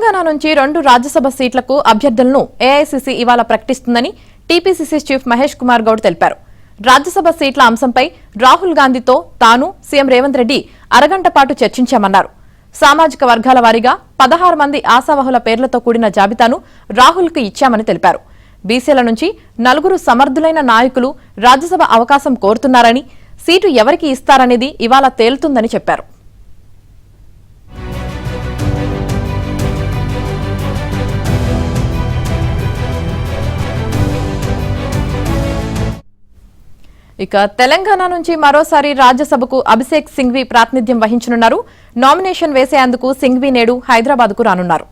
తెలంగాణ నుంచి 2 రాజ్యసభ సీట్లకు అభ్యర్థులను ఏఐసీసీ ఇవాళ ప్రకటిస్తుందని టీపీసీసీ చీఫ్ మహేష్ కుమార్ గౌడ్ తెలిపారు. రాజ్యసభ సీట్ల అంశంపై రాహుల్ గాంధీతో తాను సీఎం రేవంత్ రెడ్డి అరగంట పాటు చర్చించామన్నారు. సామాజిక వర్గాల వారీగా 16 మంది ఆశావహుల పేర్లతో కూడిన జాబితాను రాహుల్కు ఇచ్చామని తెలిపారు. బీసీల నుంచి 4 సమర్థులైన నాయకులు రాజ్యసభ అవకాశం కోరుతున్నారని, సీటు ఎవరికి ఇస్తారనేది ఇవాళ తేలుతుందని చెప్పారు. ఇక తెలంగాణ నుంచి మరోసారి రాజ్యసభకు అభిషేక్ సింఘ్వి ప్రాతినిధ్యం వహించనున్నారు. నామినేషన్ వేసేందుకు సింఘ్వి నేడు హైదరాబాద్కు రానున్నారు.